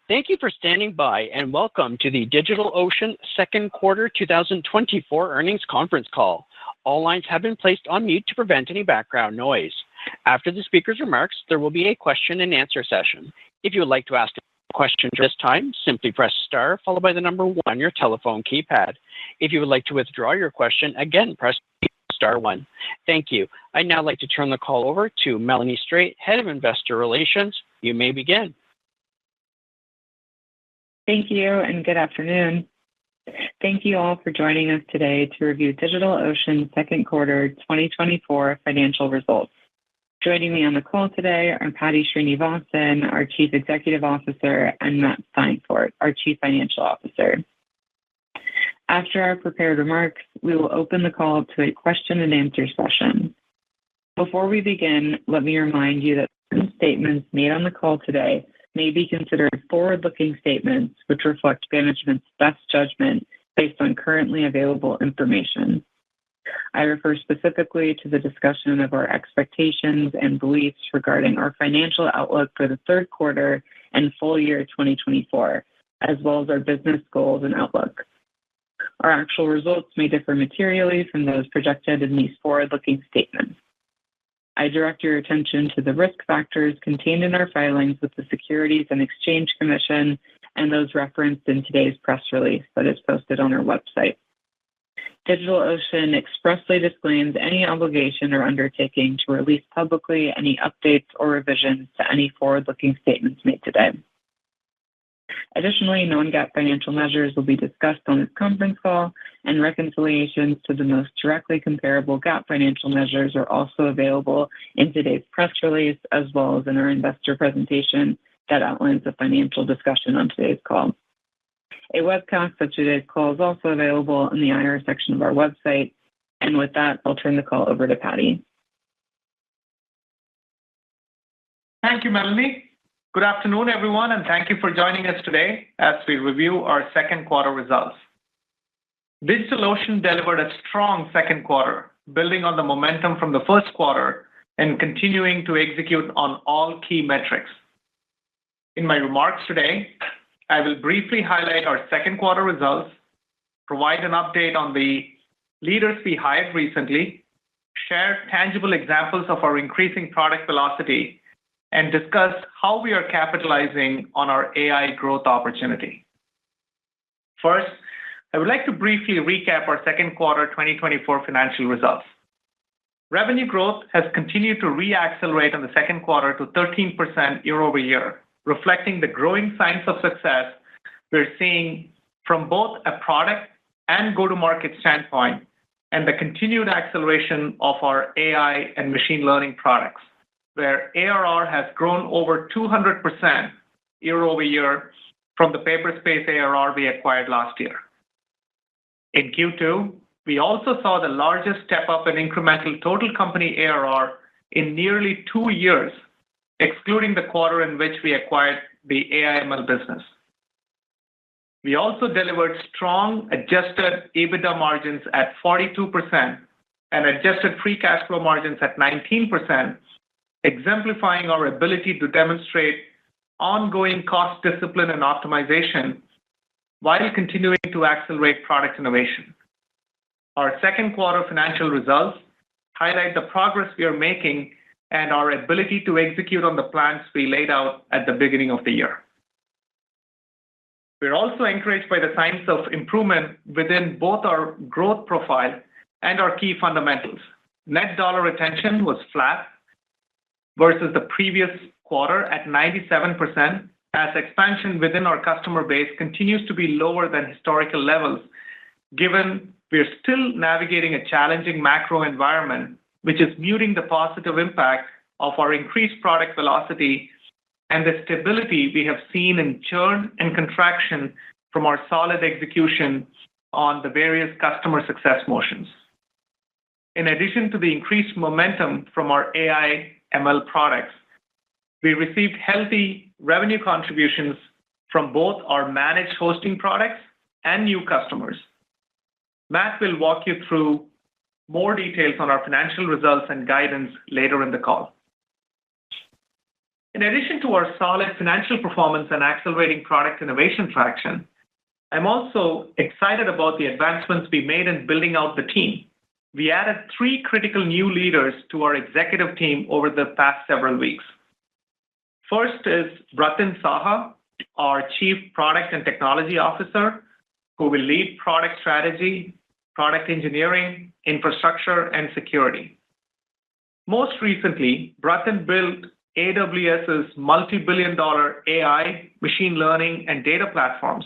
Thank you for standing by and welcome to the DigitalOcean second quarter 2024 earnings conference call. All lines have been placed on mute to prevent any background noise. After the speaker's remarks, there will be a question and answer session. If you would like to ask a question this time, simply press star followed by the number 1 on your telephone keypad. If you would like to withdraw your question, again, press star 1. Thank you. I'd now like to turn the call over to Melanie Straight, Head of Investor Relations. You may begin. Thank you and good afternoon. Thank you all for joining us today to review DigitalOcean's second quarter 2024 financial results. Joining me on the call today are Paddy Srinivasan, our Chief Executive Officer, and Matt Steinfort, our Chief Financial Officer. After our prepared remarks, we will open the call to a question and answer session. Before we begin, let me remind you that certain statements made on the call today may be considered forward-looking statements which reflect management's best judgment based on currently available information. I refer specifically to the discussion of our expectations and beliefs regarding our financial outlook for the third quarter and full year 2024, as well as our business goals and outlook. Our actual results may differ materially from those projected in these forward-looking statements. I direct your attention to the risk factors contained in our filings with the Securities and Exchange Commission and those referenced in today's press release that is posted on our website. DigitalOcean expressly disclaims any obligation or undertaking to release publicly any updates or revisions to any forward-looking statements made today. Additionally, non-GAAP financial measures will be discussed on this conference call, and reconciliations to the most directly comparable GAAP financial measures are also available in today's press release, as well as in our investor presentation that outlines the financial discussion on today's call. A webcast of today's call is also available in the IR section of our website. And with that, I'll turn the call over to Paddy. Thank you, Melanie. Good afternoon, everyone, and thank you for joining us today as we review our second quarter results. DigitalOcean delivered a strong second quarter, building on the momentum from the first quarter and continuing to execute on all key metrics. In my remarks today, I will briefly highlight our second quarter results, provide an update on the leaders we hired recently, share tangible examples of our increasing product velocity, and discuss how we are capitalizing on our AI growth opportunity. First, I would like to briefly recap our second quarter 2024 financial results. Revenue growth has continued to re-accelerate in the second quarter to 13% year over year, reflecting the growing signs of success we're seeing from both a product and go-to-market standpoint, and the continued acceleration of our AI and machine learning products, where ARR has grown over 200% year over year from the Paperspace ARR we acquired last year. In Q2, we also saw the largest step up in incremental total company ARR in nearly 2 years, excluding the quarter in which we acquired the AI/ML business. We also delivered strong adjusted EBITDA margins at 42% and adjusted free cash flow margins at 19%, exemplifying our ability to demonstrate ongoing cost discipline and optimization while continuing to accelerate product innovation. Our second quarter financial results highlight the progress we are making and our ability to execute on the plans we laid out at the beginning of the year. We're also encouraged by the signs of improvement within both our growth profile and our key fundamentals. Net dollar retention was flat versus the previous quarter at 97%, as expansion within our customer base continues to be lower than historical levels, given we are still navigating a challenging macro environment, which is muting the positive impact of our increased product velocity and the stability we have seen in churn and contraction from our solid execution on the various customer success motions. In addition to the increased momentum from our AI/ML products, we received healthy revenue contributions from both our managed hosting products and new customers. Matt will walk you through more details on our financial results and guidance later in the call. In addition to our solid financial performance and accelerating product innovation traction, I'm also excited about the advancements we made in building out the team. We added 3 critical new leaders to our executive team over the past several weeks. First is Bratin Saha, our Chief Product and Technology Officer, who will lead product strategy, product engineering, infrastructure, and security. Most recently, Bratin built AWS's multi-billion-dollar AI, machine learning, and data platforms,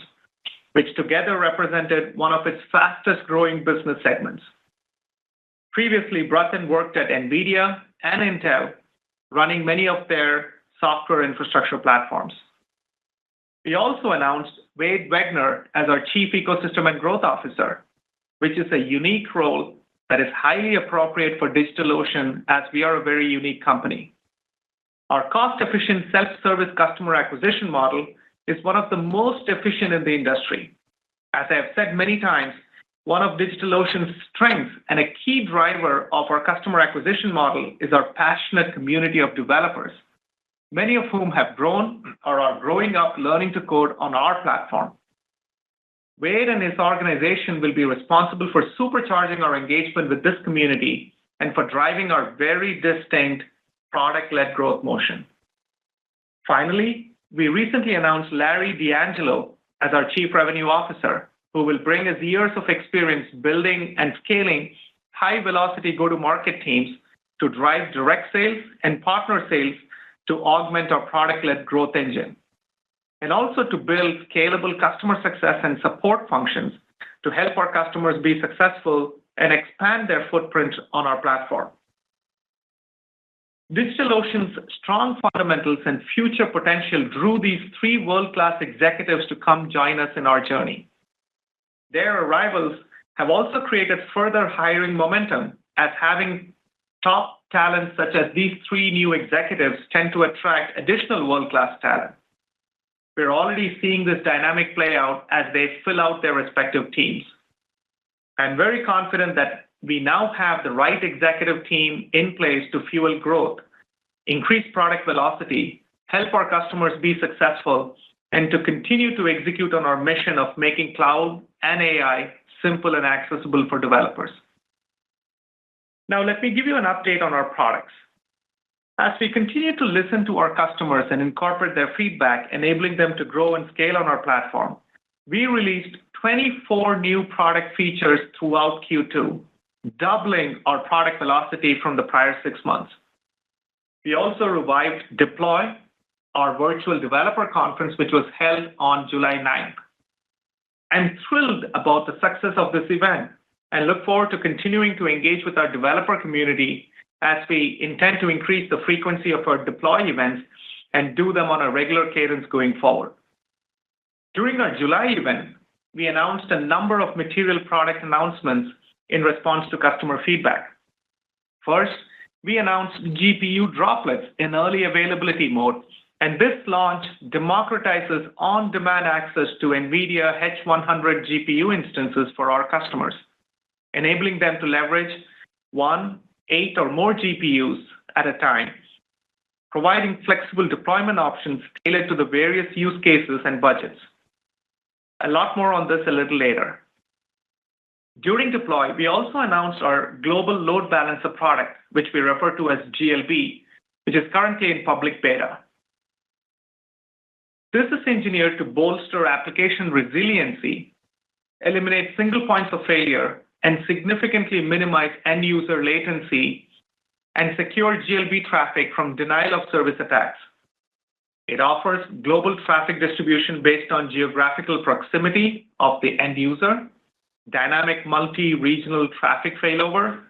which together represented one of its fastest-growing business segments. Previously, Bratin worked at NVIDIA and Intel, running many of their software infrastructure platforms. We also announced Wade Wegner as our Chief Ecosystem and Growth Officer, which is a unique role that is highly appropriate for DigitalOcean as we are a very unique company. Our cost-efficient self-service customer acquisition model is one of the most efficient in the industry. As I have said many times, one of DigitalOcean's strengths and a key driver of our customer acquisition model is our passionate community of developers, many of whom have grown or are growing up learning to code on our platform. Wade and his organization will be responsible for supercharging our engagement with this community and for driving our very distinct product-led growth motion. Finally, we recently announced Larry D'Angelo as our Chief Revenue Officer, who will bring his years of experience building and scaling high-velocity go-to-market teams to drive direct sales and partner sales to augment our product-led growth engine, and also to build scalable customer success and support functions to help our customers be successful and expand their footprint on our platform. DigitalOcean's strong fundamentals and future potential drew these 3 world-class executives to come join us in our journey. Their arrivals have also created further hiring momentum, as having top talent such as these 3 new executives tend to attract additional world-class talent. We're already seeing this dynamic play out as they fill out their respective teams. I'm very confident that we now have the right executive team in place to fuel growth, increase product velocity, help our customers be successful, and to continue to execute on our mission of making cloud and AI simple and accessible for developers. Now, let me give you an update on our products. As we continue to listen to our customers and incorporate their feedback, enabling them to grow and scale on our platform, we released 24 new product features throughout Q2, doubling our product velocity from the prior 6 months. We also revived Deploy, our virtual developer conference, which was held on July 9th. I'm thrilled about the success of this event and look forward to continuing to engage with our developer community as we intend to increase the frequency of our Deploy events and do them on a regular cadence going forward. During our July event, we announced a number of material product announcements in response to customer feedback. First, we announced GPU droplets in early availability mode, and this launch democratizes on-demand access to NVIDIA H100 GPU instances for our customers, enabling them to leverage 1, 8, or more GPUs at a time, providing flexible deployment options tailored to the various use cases and budgets. A lot more on this a little later. During Deploy, we also announced our Global Load Balancer product, which we refer to as GLB, which is currently in public beta. This is engineered to bolster application resiliency, eliminate single points of failure, and significantly minimize end-user latency and secure GLB traffic from denial-of-service attacks. It offers global traffic distribution based on geographical proximity of the end user, dynamic multi-regional traffic failover,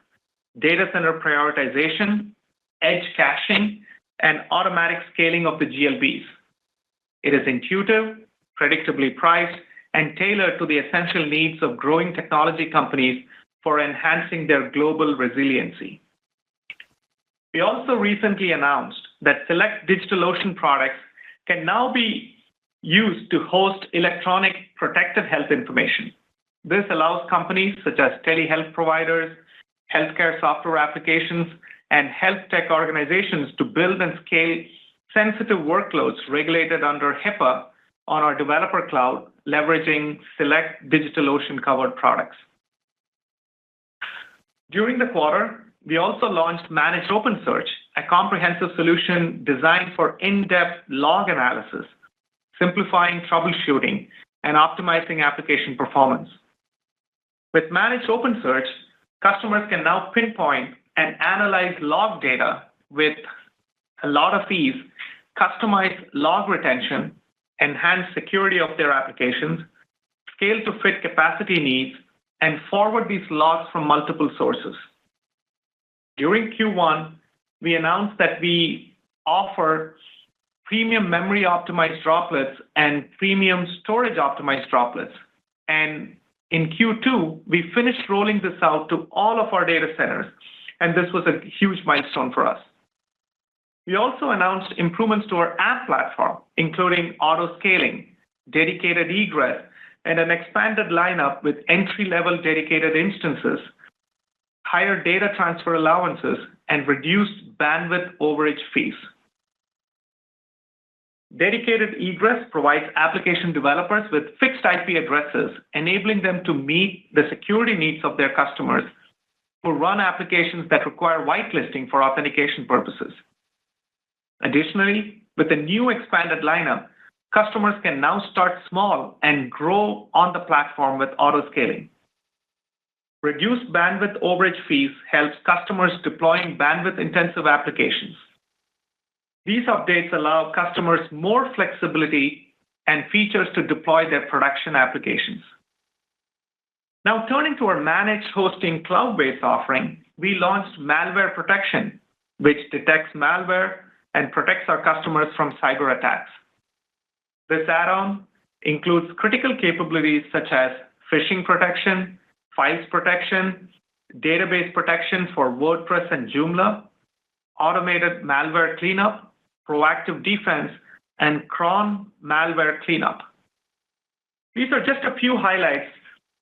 data center prioritization, edge caching, and automatic scaling of the GLBs. It is intuitive, predictably priced, and tailored to the essential needs of growing technology companies for enhancing their global resiliency. We also recently announced that select DigitalOcean products can now be used to host electronic protected health information. This allows companies such as telehealth providers, healthcare software applications, and health tech organizations to build and scale sensitive workloads regulated under HIPAA on our developer cloud, leveraging select DigitalOcean covered products. During the quarter, we also launched Managed OpenSearch, a comprehensive solution designed for in-depth log analysis, simplifying troubleshooting, and optimizing application performance. With Managed OpenSearch, customers can now pinpoint and analyze log data with a lot of ease, customize log retention, enhance security of their applications, scale to fit capacity needs, and forward these logs from multiple sources. During Q1, we announced that we offer premium memory optimized droplets and premium storage optimized droplets. And in Q2, we finished rolling this out to all of our data centers, and this was a huge milestone for us. We also announced improvements to our app platform, including auto scaling, dedicated egress, and an expanded lineup with entry-level dedicated instances, higher data transfer allowances, and reduced bandwidth overage fees. Dedicated egress provides application developers with fixed IP addresses, enabling them to meet the security needs of their customers who run applications that require whitelisting for authentication purposes. Additionally, with the new expanded lineup, customers can now start small and grow on the platform with auto scaling. Reduced bandwidth overage fees helps customers deploying bandwidth-intensive applications. These updates allow customers more flexibility and features to deploy their production applications. Now, turning to our managed hosting cloud-based offering, we launched Malware Protection, which detects malware and protects our customers from cyber attacks. This add-on includes critical capabilities such as phishing protection, files protection, database protection for WordPress and Joomla, automated malware cleanup, proactive defense, and cron malware cleanup. These are just a few highlights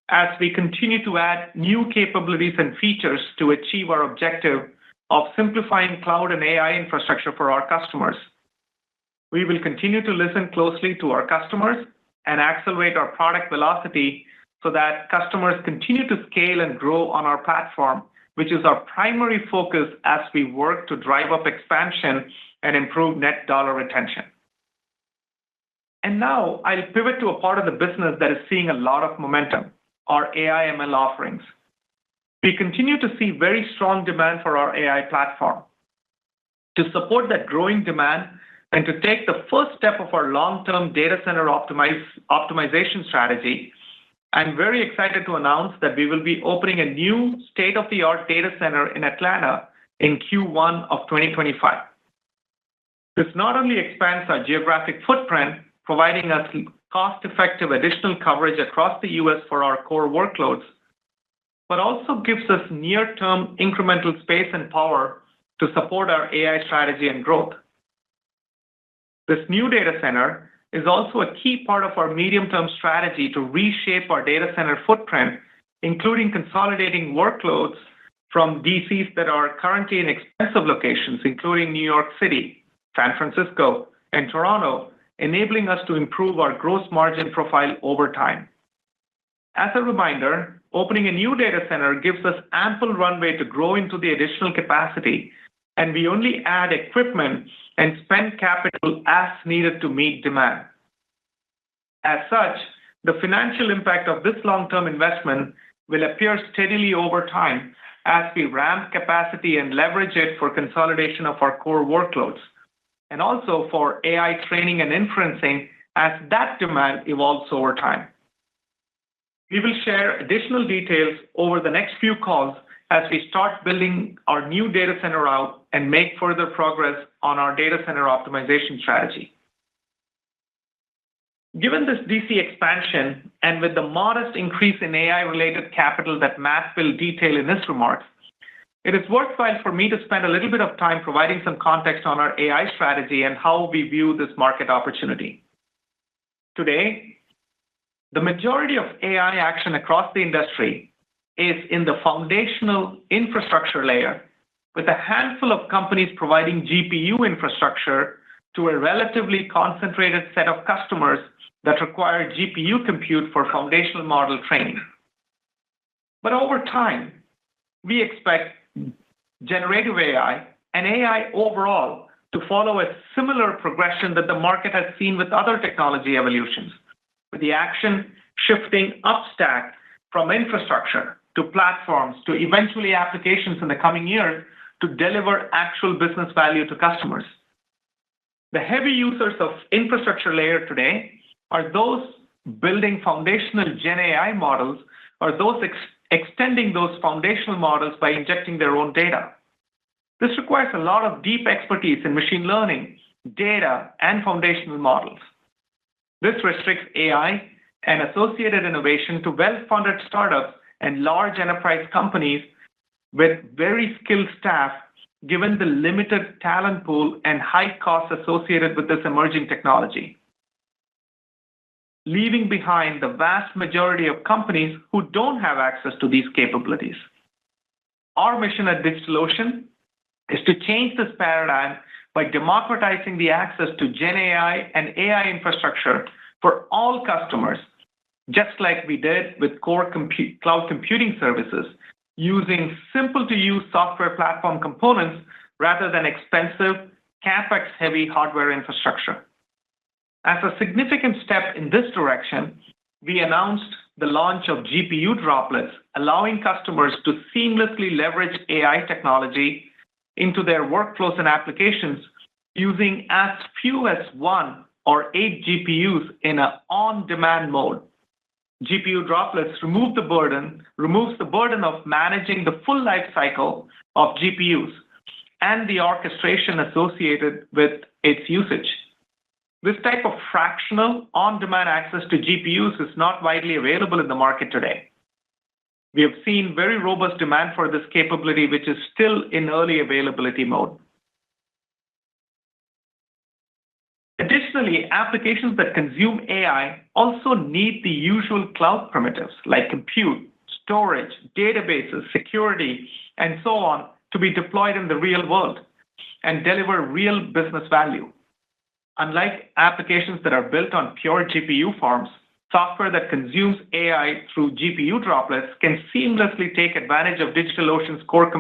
as we continue to add new capabilities and features to achieve our objective of simplifying cloud and AI infrastructure for our customers. We will continue to listen closely to our customers and accelerate our product velocity so that customers continue to scale and grow on our platform, which is our primary focus as we work to drive up expansion and improve net dollar retention. And now I'll pivot to a part of the business that is seeing a lot of momentum, our AI ML offerings. We continue to see very strong demand for our AI platform. To support that growing demand and to take the first step of our long-term data center optimization strategy, I'm very excited to announce that we will be opening a new state-of-the-art data center in Atlanta in Q1 of 2025. This not only expands our geographic footprint, providing us cost-effective additional coverage across the U.S. for our core workloads, but also gives us near-term incremental space and power to support our AI strategy and growth. This new data center is also a key part of our medium-term strategy to reshape our data center footprint, including consolidating workloads from DCs that are currently in expensive locations, including New York City, San Francisco, and Toronto, enabling us to improve our gross margin profile over time. As a reminder, opening a new data center gives us ample runway to grow into the additional capacity, and we only add equipment and spend capital as needed to meet demand. As such, the financial impact of this long-term investment will appear steadily over time as we ramp capacity and leverage it for consolidation of our core workloads, and also for AI training and inferencing as that demand evolves over time. We will share additional details over the next few calls as we start building our new data center out and make further progress on our data center optimization strategy. Given this DC expansion and with the modest increase in AI-related capital that Matt will detail in his remarks, it is worthwhile for me to spend a little bit of time providing some context on our AI strategy and how we view this market opportunity. Today, the majority of AI action across the industry is in the foundational infrastructure layer, with a handful of companies providing GPU infrastructure to a relatively concentrated set of customers that require GPU compute for foundational model training. But over time, we expect generative AI and AI overall to follow a similar progression that the market has seen with other technology evolutions, with the action shifting upstack from infrastructure to platforms to eventually applications in the coming years to deliver actual business value to customers. The heavy users of infrastructure layer today are those building foundational Gen AI models or those extending those foundational models by injecting their own data. This requires a lot of deep expertise in machine learning, data, and foundational models. This restricts AI and associated innovation to well-funded startups and large enterprise companies with very skilled staff, given the limited talent pool and high costs associated with this emerging technology, leaving behind the vast majority of companies who don't have access to these capabilities. Our mission at DigitalOcean is to change this paradigm by democratizing the access to Gen AI and AI infrastructure for all customers, just like we did with core cloud computing services, using simple-to-use software platform components rather than expensive, CapEx-heavy hardware infrastructure. As a significant step in this direction, we announced the launch of GPU droplets, allowing customers to seamlessly leverage AI technology into their workflows and applications using as few as 1 or 8 GPUs in an on-demand mode. GPU droplets removes the burden of managing the full life cycle of GPUs and the orchestration associated with its usage. This type of fractional on-demand access to GPUs is not widely available in the market today. We have seen very robust demand for this capability, which is still in early availability mode. Additionally, applications that consume AI also need the usual cloud primitives like compute, storage, databases, security, and so on to be deployed in the real world and deliver real business value. Unlike applications that are built on pure GPU farms, software that consumes AI through GPU droplets can seamlessly take advantage of DigitalOcean's core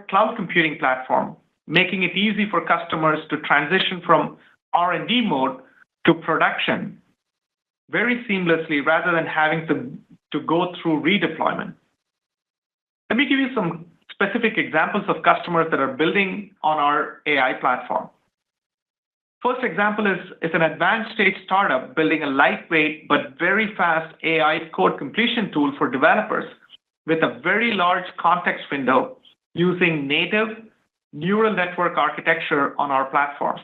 cloud computing platform, making it easy for customers to transition from R&D mode to production very seamlessly rather than having to go through redeployment. Let me give you some specific examples of customers that are building on our AI platform. First example is an advanced stage startup building a lightweight but very fast AI code completion tool for developers with a very large context window using native neural network architecture on our platform.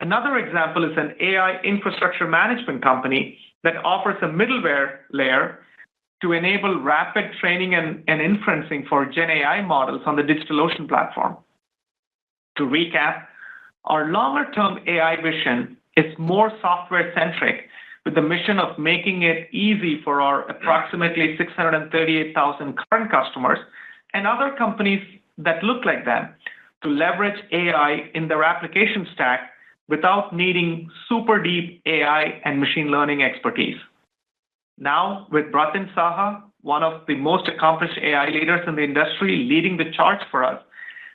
Another example is an AI infrastructure management company that offers a middleware layer to enable rapid training and inferencing for Gen AI models on the DigitalOcean platform. To recap, our longer-term AI vision is more software-centric, with the mission of making it easy for our approximately 638,000 current customers and other companies that look like them to leverage AI in their application stack without needing super deep AI and machine learning expertise. Now, with Bratin Saha, one of the most accomplished AI leaders in the industry, leading the charge for us,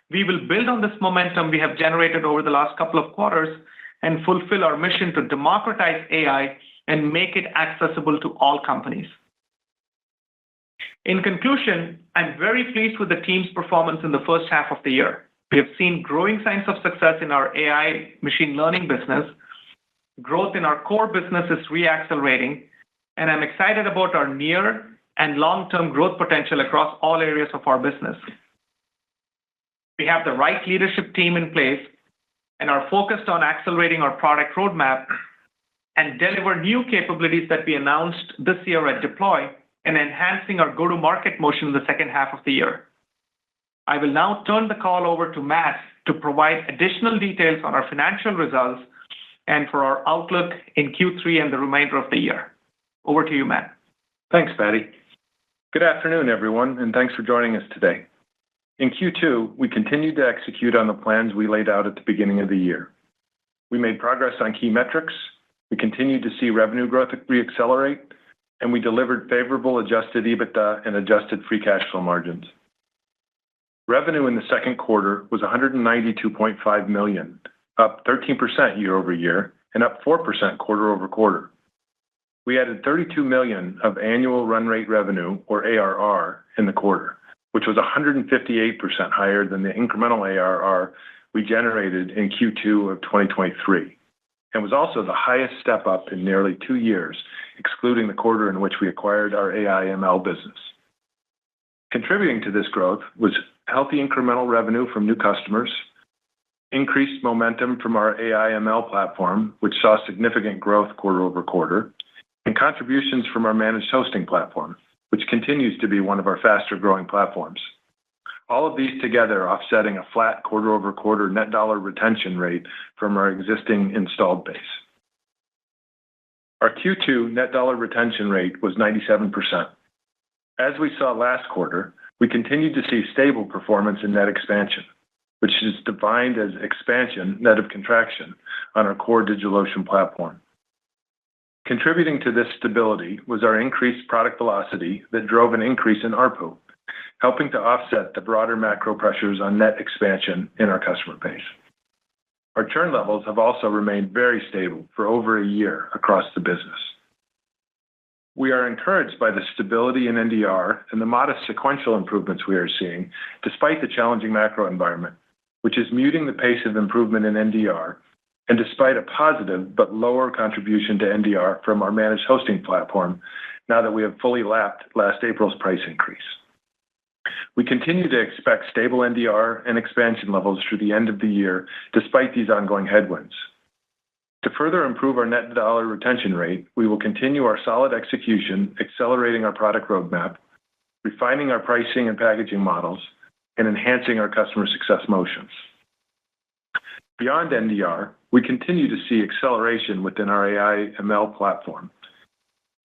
we will build on this momentum we have generated over the last couple of quarters and fulfill our mission to democratize AI and make it accessible to all companies. In conclusion, I'm very pleased with the team's performance in the first half of the year. We have seen growing signs of success in our AI machine learning business. Growth in our core business is reaccelerating, and I'm excited about our near and long-term growth potential across all areas of our business. We have the right leadership team in place and are focused on accelerating our product roadmap and deliver new capabilities that we announced this year at Deploy and enhancing our go-to-market motion in the second half of the year. I will now turn the call over to Matt to provide additional details on our financial results and for our outlook in Q3 and the remainder of the year. Over to you, Matt. Thanks, Paddy. Good afternoon, everyone, and thanks for joining us today. In Q2, we continued to execute on the plans we laid out at the beginning of the year. We made progress on key metrics, we continued to see revenue growth reaccelerate, and we delivered favorable adjusted EBITDA and adjusted free cash flow margins. Revenue in the second quarter was $192.5 million, up 13% year-over-year and up 4% quarter-over-quarter. We added $32 million of annual run rate revenue, or ARR, in the quarter, which was 158% higher than the incremental ARR we generated in Q2 of 2023, and was also the highest step up in nearly 2 years, excluding the quarter in which we acquired our AI/ML business. Contributing to this growth was healthy incremental revenue from new customers, increased momentum from our AI/ML platform, which saw significant growth quarter-over-quarter, and contributions from our managed hosting platform, which continues to be one of our faster-growing platforms. All of these together offsetting a flat quarter-over-quarter net dollar retention rate from our existing installed base. Our Q2 net dollar retention rate was 97%. As we saw last quarter, we continued to see stable performance in net expansion, which is defined as expansion net of contraction on our core DigitalOcean platform. Contributing to this stability was our increased product velocity that drove an increase in ARPU, helping to offset the broader macro pressures on net expansion in our customer base. Our churn levels have also remained very stable for over a year across the business. We are encouraged by the stability in NDR and the modest sequential improvements we are seeing, despite the challenging macro environment, which is muting the pace of improvement in NDR, and despite a positive but lower contribution to NDR from our managed hosting platform, now that we have fully lapped last April's price increase. We continue to expect stable NDR and expansion levels through the end of the year, despite these ongoing headwinds. To further improve our net dollar retention rate, we will continue our solid execution, accelerating our product roadmap, refining our pricing and packaging models, and enhancing our customer success motions. Beyond NDR, we continue to see acceleration within our AI/ML platform.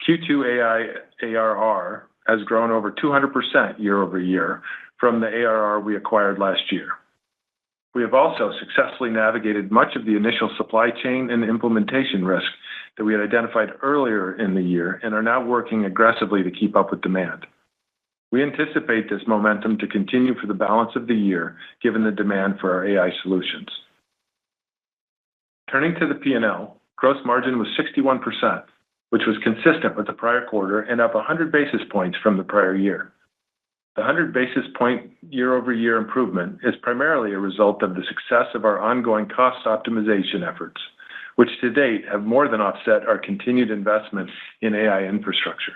Q2 AI ARR has grown over 200% year-over-year from the ARR we acquired last year. We have also successfully navigated much of the initial supply chain and implementation risk that we had identified earlier in the year and are now working aggressively to keep up with demand. We anticipate this momentum to continue for the balance of the year, given the demand for our AI solutions. Turning to the P&L, gross margin was 61%, which was consistent with the prior quarter and up 100 basis points from the prior year. The 100 basis point year-over-year improvement is primarily a result of the success of our ongoing cost optimization efforts, which to date have more than offset our continued investments in AI infrastructure.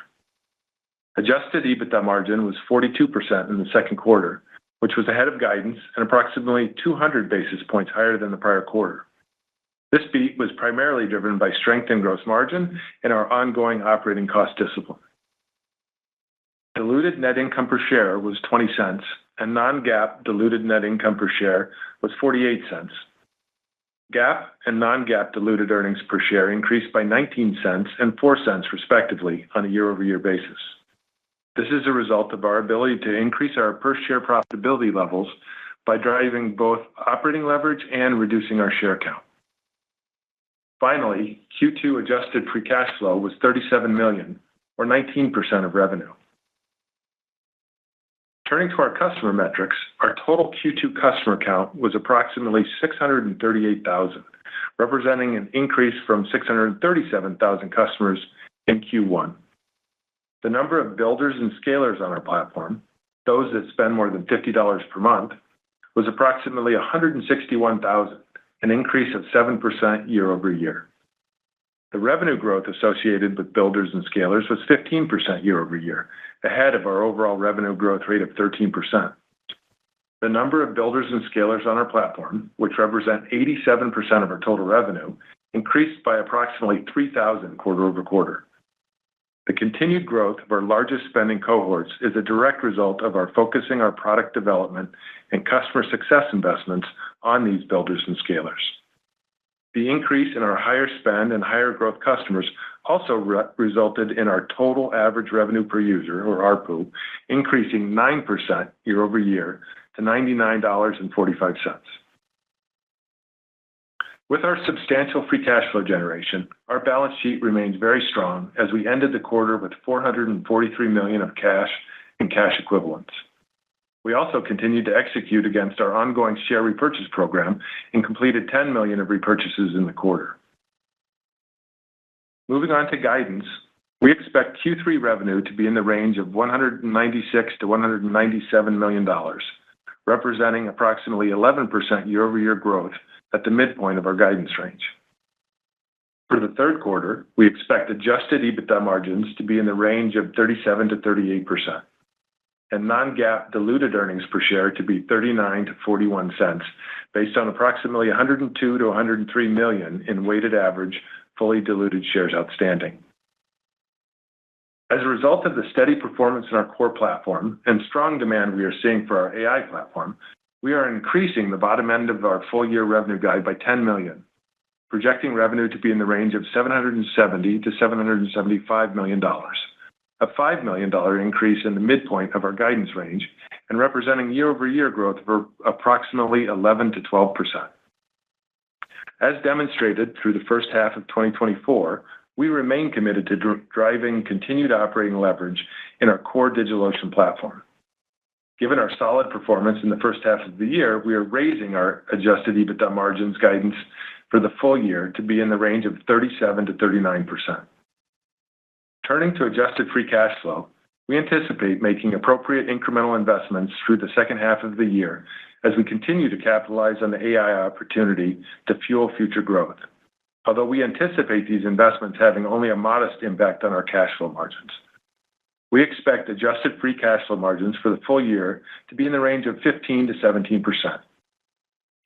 Adjusted EBITDA margin was 42% in the second quarter, which was ahead of guidance and approximately 200 basis points higher than the prior quarter. This beat was primarily driven by strength in gross margin and our ongoing operating cost discipline. Diluted net income per share was $0.20, and non-GAAP diluted net income per share was $0.48. GAAP and non-GAAP diluted earnings per share increased by $0.19 and $0.04 respectively on a year-over-year basis. This is a result of our ability to increase our per-share profitability levels by driving both operating leverage and reducing our share count. Finally, Q2 adjusted free cash flow was $37 million, or 19% of revenue. Turning to our customer metrics, our total Q2 customer count was approximately 638,000, representing an increase from 637,000 customers in Q1. The number of builders and scalers on our platform, those that spend more than $50 per month, was approximately 161,000, an increase of 7% year-over-year. The revenue growth associated with builders and scalers was 15% year-over-year, ahead of our overall revenue growth rate of 13%. The number of builders and scalers on our platform, which represent 87% of our total revenue, increased by approximately 3,000 quarter-over-quarter. The continued growth of our largest spending cohorts is a direct result of our focusing our product development and customer success investments on these builders and scalers. The increase in our higher spend and higher growth customers also resulted in our total average revenue per user, or ARPU, increasing 9% year-over-year to $99.45. With our substantial free cash flow generation, our balance sheet remains very strong as we ended the quarter with $443 million of cash and cash equivalents. We also continued to execute against our ongoing share repurchase program and completed $10 million of repurchases in the quarter. Moving on to guidance, we expect Q3 revenue to be in the range of $196 to $197 million, representing approximately 11% year-over-year growth at the midpoint of our guidance range. For the third quarter, we expect adjusted EBITDA margins to be in the range of 37 to 38%, and non-GAAP diluted earnings per share to be 39 to 41 cents, based on approximately 102 to 103 million in weighted average fully diluted shares outstanding. As a result of the steady performance in our core platform and strong demand we are seeing for our AI platform, we are increasing the bottom end of our full-year revenue guide by $10 million, projecting revenue to be in the range of $770 to $775 million, a $5 million increase in the midpoint of our guidance range, and representing year-over-year growth of approximately 11 to 12%. As demonstrated through the first half of 2024, we remain committed to driving continued operating leverage in our core DigitalOcean platform. Given our solid performance in the first half of the year, we are raising our adjusted EBITDA margins guidance for the full year to be in the range of 37 to 39%. Turning to adjusted free cash flow, we anticipate making appropriate incremental investments through the second half of the year as we continue to capitalize on the AI opportunity to fuel future growth, although we anticipate these investments having only a modest impact on our cash flow margins. We expect adjusted free cash flow margins for the full year to be in the range of 15 to 17%.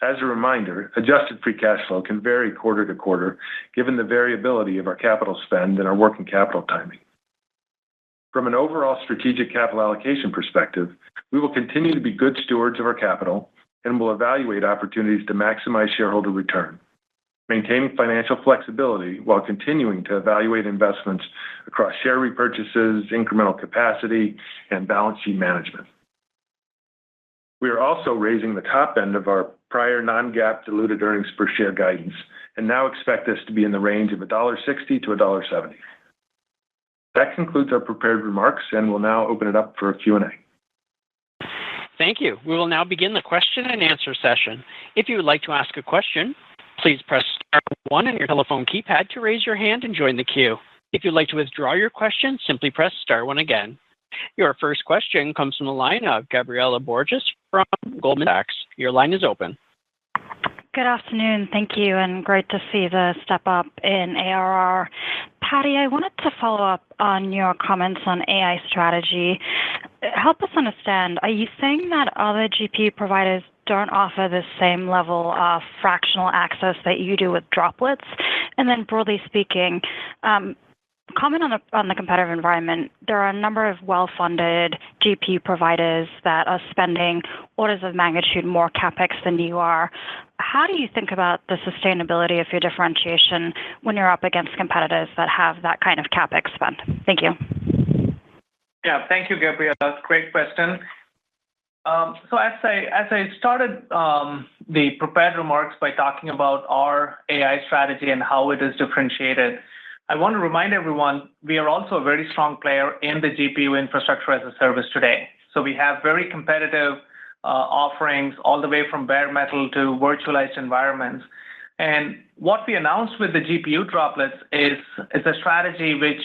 As a reminder, adjusted free cash flow can vary quarter to quarter given the variability of our capital spend and our working capital timing. From an overall strategic capital allocation perspective, we will continue to be good stewards of our capital and will evaluate opportunities to maximize shareholder return, maintaining financial flexibility while continuing to evaluate investments across share repurchases, incremental capacity, and balance sheet management. We are also raising the top end of our prior non-GAAP diluted earnings per share guidance and now expect this to be in the range of $1.60 to $1.70. That concludes our prepared remarks, and we'll now open it up for a Q&A. Thank you. We will now begin the question and answer session. If you would like to ask a question, please press star one on your telephone keypad to raise your hand and join the queue. If you'd like to withdraw your question, simply press star one again. Your first question comes from the line of Gabriela Borges from Goldman Sachs. Your line is open. Good afternoon. Thank you, and great to see the step up in ARR. Patty, I wanted to follow up on your comments on AI strategy. Help us understand, are you saying that other GPU providers don't offer the same level of fractional access that you do with droplets? And then broadly speaking, comment on the competitive environment. There are a number of well-funded GPU providers that are spending orders of magnitude more CapEx than you are. How do you think about the sustainability of your differentiation when you're up against competitors that have that kind of CapEx spend? Thank you. Yeah, thank you, Gabriela. Great question. So as I started the prepared remarks by talking about our AI strategy and how it is differentiated, I want to remind everyone we are also a very strong player in the GPU infrastructure as a service today. So we have very competitive offerings all the way from bare metal to virtualized environments. And what we announced with the GPU droplets is a strategy which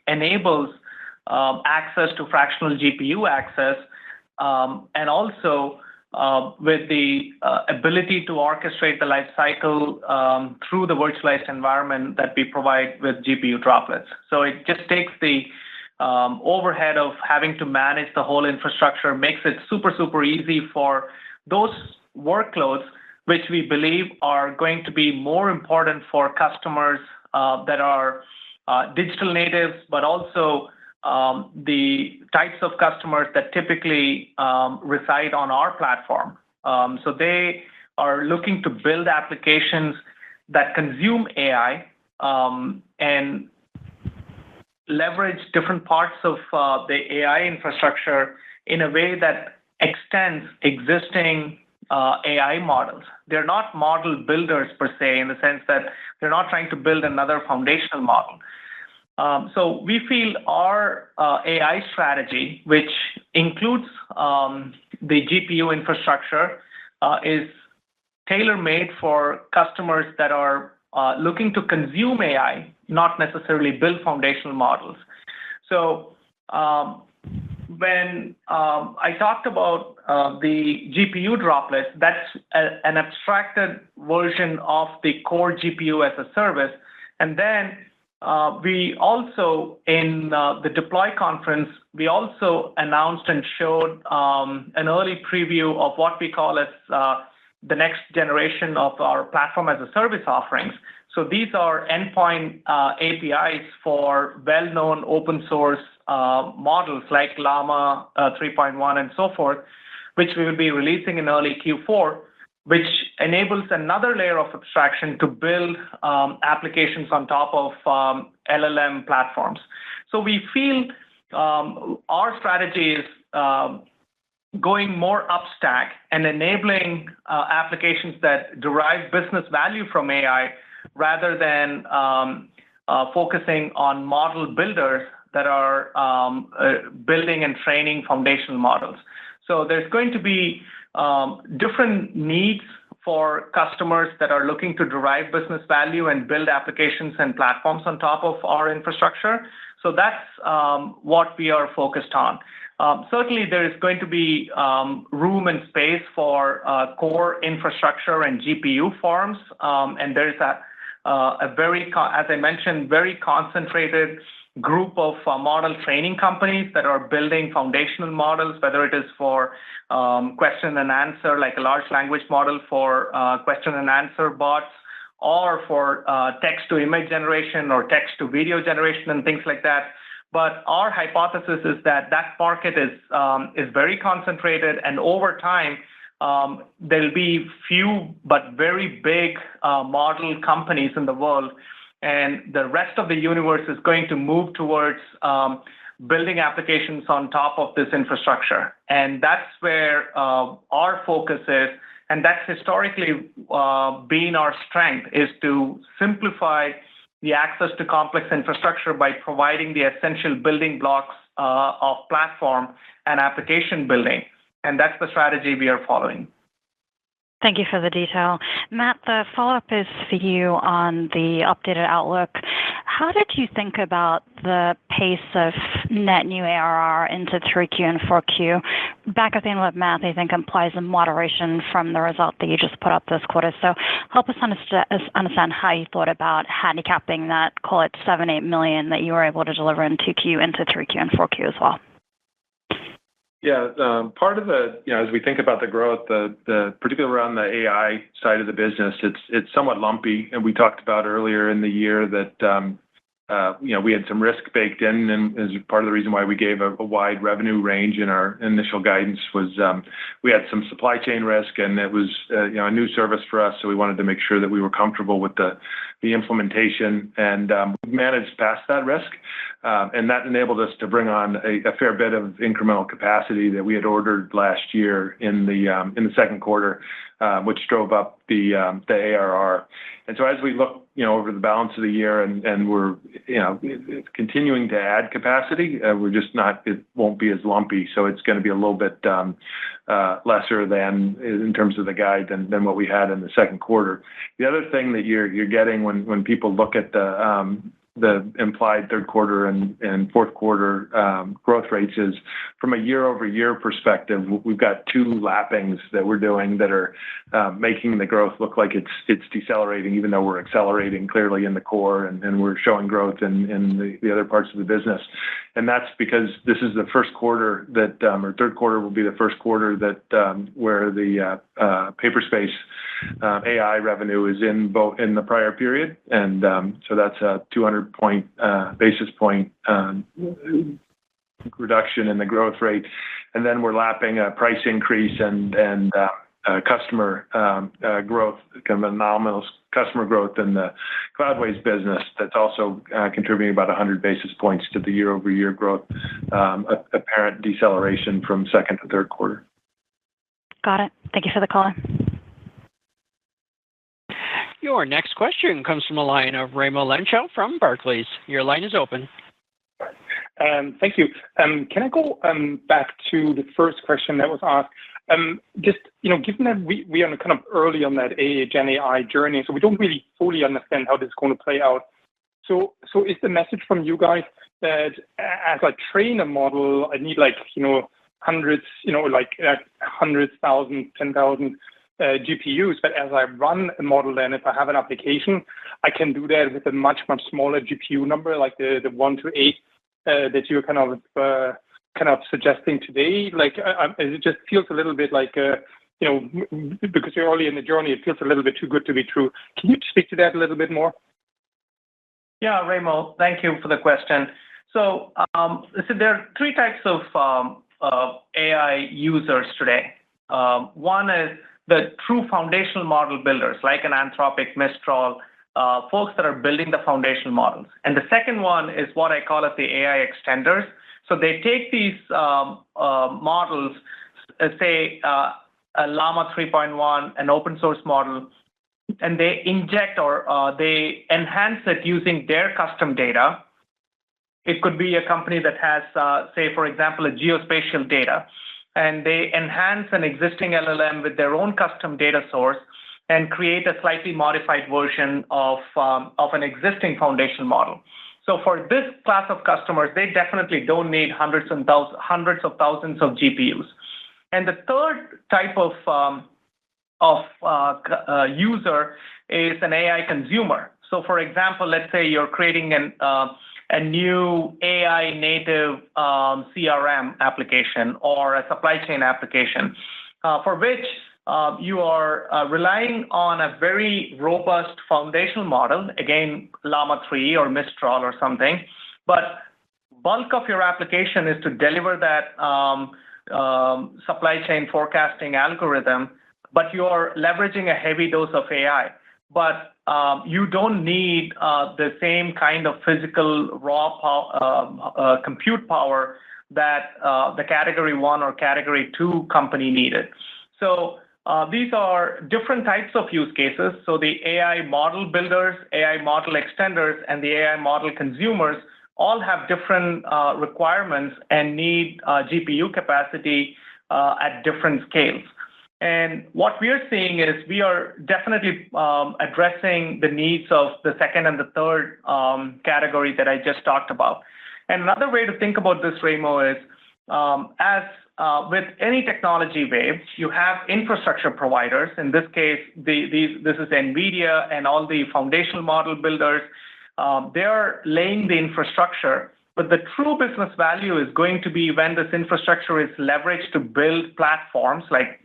enables access to fractional GPU access, and also with the ability to orchestrate the life cycle through the virtualized environment that we provide with GPU droplets. So it just takes the overhead of having to manage the whole infrastructure, makes it super, super easy for those workloads, which we believe are going to be more important for customers that are digital natives, but also the types of customers that typically reside on our platform. So they are looking to build applications that consume AI and leverage different parts of the AI infrastructure in a way that extends existing AI models. They're not model builders per se, in the sense that they're not trying to build another foundational model. So we feel our AI strategy, which includes the GPU infrastructure, is tailor-made for customers that are looking to consume AI, not necessarily build foundational models. So when I talked about the GPU droplets, that's an abstracted version of the core GPU as a service. And then we also, in the Deploy conference, we also announced and showed an early preview of what we call as the next generation of our platform as a service offerings. So these are endpoint APIs for well-known open source models like Llama 3.1 and so forth, which we will be releasing in early Q4, which enables another layer of abstraction to build applications on top of LLM platforms. So we feel our strategy is going more upstack and enabling applications that derive business value from AI rather than focusing on model builders that are building and training foundational models. So there's going to be different needs for customers that are looking to derive business value and build applications and platforms on top of our infrastructure. So that's what we are focused on. Certainly, there is going to be room and space for core infrastructure and GPU farms, and there's a very, as I mentioned, very concentrated group of model training companies that are building foundational models, whether it is for question and answer, like a large language model for question and answer bots, or for text to image generation or text to video generation and things like that. But our hypothesis is that that market is very concentrated, and over time, there'll be few but very big model companies in the world, and the rest of the universe is going to move towards building applications on top of this infrastructure. And that's where our focus is, and that's historically been our strength, is to simplify the access to complex infrastructure by providing the essential building blocks of platform and application building. And that's the strategy we are following. Thank you for the detail. Matt, the follow-up is for you on the updated outlook. How did you think about the pace of net new ARR into 3Q and 4Q? Back at the end of math, I think implies a moderation from the result that you just put up this quarter. So help us understand how you thought about handicapping that, call it $7-8 million that you were able to deliver in 2Q into 3Q and 4Q as well. Yeah, part of the, as we think about the growth, the particularly around the AI side of the business, it's somewhat lumpy. And we talked about earlier in the year that, we had some risk baked in, and as part of the reason why we gave a wide revenue range in our initial guidance was we had some supply chain risk, and it was a new service for us, so we wanted to make sure that we were comfortable with the implementation, and we managed past that risk, and that enabled us to bring on a fair bit of incremental capacity that we had ordered last year in the second quarter, which drove up the ARR. And so as we look, over the balance of the year, and we're, continuing to add capacity, we're just not, it won't be as lumpy. So it's going to be a little bit lesser than in terms of the guide than what we had in the second quarter. The other thing that you're getting when people look at the implied third quarter and fourth quarter growth rates is from a year-over-year perspective, we've got two lappings that we're doing that are making the growth look like it's decelerating, even though we're accelerating clearly in the core and we're showing growth in the other parts of the business. And that's because this is the first quarter that, or third quarter will be the first quarter that where the Paperspace AI revenue is in the prior period. And so that's a 200 basis point reduction in the growth rate. And then we're lapping a price increase and customer growth, kind of anomalous customer growth in the Cloudways business that's also contributing about 100 basis points to the year-over-year growth, apparent deceleration from second to third quarter. Got it. Thank you for the call. Your next question comes from a line of Raimo Lenschow from Barclays. Your line is open. Thank you. Can I go back to the first question that was asked? Just, given that we are kind of early on that Gen AI journey, so we don't really fully understand how this is going to play out. So is the message from you guys that as I train a model, I need hundreds, 100,000, 10,000 GPUs, but as I run a model, then if I have an application, I can do that with a much, much smaller GPU number, like the 1 to 8 that you're kind of suggesting today. It just feels a little bit like, because you're early in the journey, it feels a little bit too good to be true. Can you speak to that a little bit more? Yeah, Raimo, thank you for the question. So there are three types of AI users today. One is the true foundational model builders, like an Anthropic, Mistral, folks that are building the foundational models. And the second one is what I call the AI extenders. So they take these models, say a Llama 3.1, an open source model, and they inject or they enhance it using their custom data. It could be a company that has, say, for example, a geospatial data, and they enhance an existing LLM with their own custom data source and create a slightly modified version of an existing foundation model. So for this class of customers, they definitely don't need hundreds of thousands of GPUs. And the third type of user is an AI consumer. So for example, let's say you're creating a new AI native CRM application or a supply chain application for which you are relying on a very robust foundational model, again, Llama 3 or Mistral or something, but bulk of your application is to deliver that supply chain forecasting algorithm, but you're leveraging a heavy dose of AI. But you don't need the same kind of physical raw compute power that the Category 1 or Category 2 company needed. So these are different types of use cases. So the AI model builders, AI model extenders, and the AI model consumers all have different requirements and need GPU capacity at different scales. And what we are seeing is we are definitely addressing the needs of the second and the third category that I just talked about. And another way to think about this, Raimo, is as with any technology wave, you have infrastructure providers. In this case, this is NVIDIA and all the foundational model builders. They're laying the infrastructure. But the true business value is going to be when this infrastructure is leveraged to build platforms, like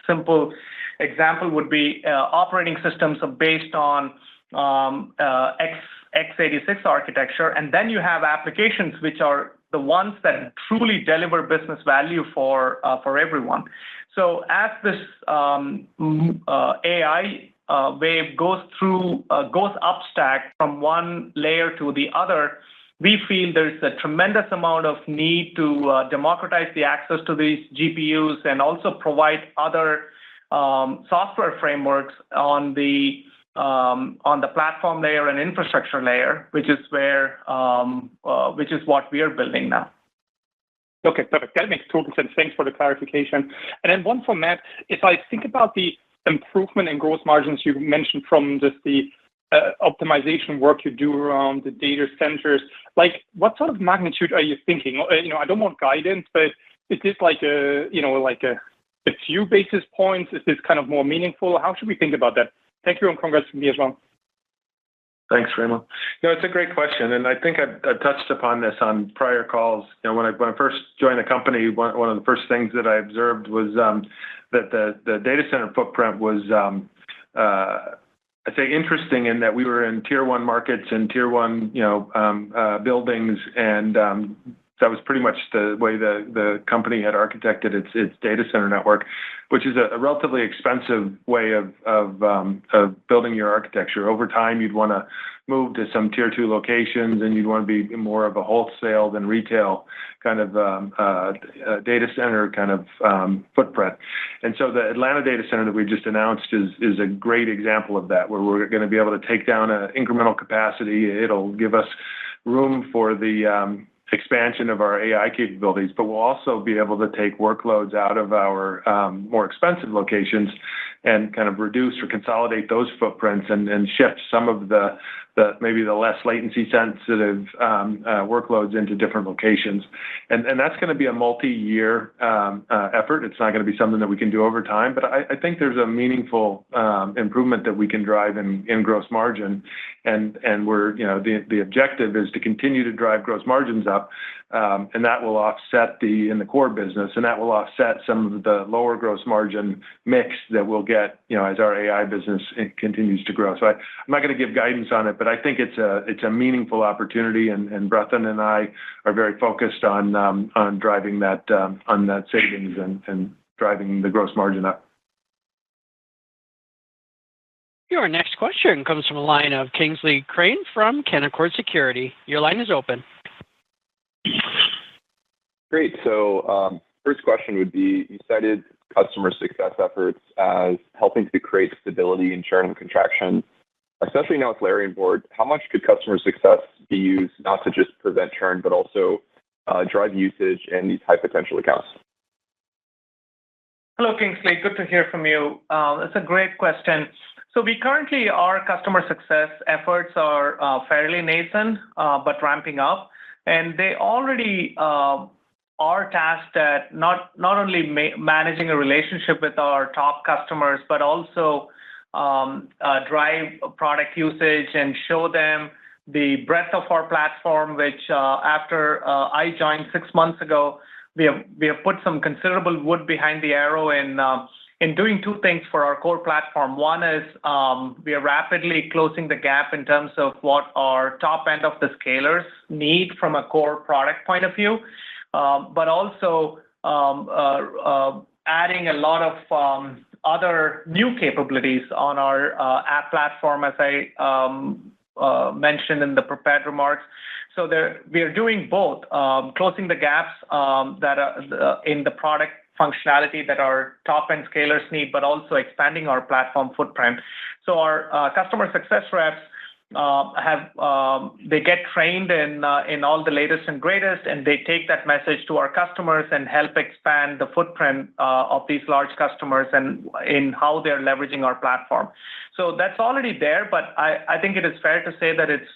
simple example would be operating systems based on x86 architecture, and then you have applications which are the ones that truly deliver business value for everyone. So as this AI wave goes up stack from one layer to the other, we feel there's a tremendous amount of need to democratize the access to these GPUs and also provide other software frameworks on the platform layer and infrastructure layer, which is what we are building now. Okay, perfect. That makes total sense. Thanks for the clarification. And then one for Matt. If I think about the improvement in gross margins you mentioned from just the optimization work you do around the data centers, what sort of magnitude are you thinking? I don't want guidance, but is this like a few basis points? Is this kind of more meaningful? How should we think about that? Thank you, and congrats from me as well. Thanks, Raimo. No, it's a great question, and I think I've touched upon this on prior calls. When I first joined the company, one of the first things that I observed was that the data center footprint was, I'd say, interesting in that we were in tier one markets and tier one, buildings, and that was pretty much the way the company had architected its data center network, which is a relatively expensive way of building your architecture. Over time, you'd want to move to some tier 2 locations, and you'd want to be more of a wholesale than retail kind of data center kind of footprint. And so the Atlanta data center that we just announced is a great example of that, where we're going to be able to take down an incremental capacity. It'll give us room for the expansion of our AI capabilities, but we'll also be able to take workloads out of our more expensive locations and kind of reduce or consolidate those footprints and shift some of the maybe the less latency sensitive workloads into different locations. And that's going to be a multi-year effort. It's not going to be something that we can do over time, but I think there's a meaningful improvement that we can drive in gross margin. And we're, the objective is to continue to drive gross margins up, and that will offset in the core business, and that will offset some of the lower gross margin mix that we'll get, as our AI business continues to grow. So I'm not going to give guidance on it, but I think it's a meaningful opportunity, and Bratin and I are very focused on driving that savings and driving the gross margin up. Your next question comes from a line of Kingsley Crane from Canaccord Security. Your line is open. Great. So first question would be, you cited customer success efforts as helping to create stability in churn and contraction. Especially now with Larry on board, how much could customer success be used not to just prevent churn, but also drive usage in these high potential accounts? Hello, Kingsley. Good to hear from you. That's a great question. So our customer success efforts are fairly nascent, but ramping up. And they already are tasked at not only managing a relationship with our top customers, but also drive product usage and show them the breadth of our platform, which after I joined 6 months ago, we have put some considerable wood behind the arrow in doing two things for our core platform. One is we are rapidly closing the gap in terms of what our top end of the scalers need from a core product point of view, but also adding a lot of other new capabilities on our app platform, as I mentioned in the prepared remarks. So we are doing both, closing the gaps that are in the product functionality that our top-end scalers need, but also expanding our platform footprint. So our customer success reps they get trained in all the latest and greatest, and they take that message to our customers and help expand the footprint of these large customers and in how they're leveraging our platform. So that's already there, but I think it is fair to say that it's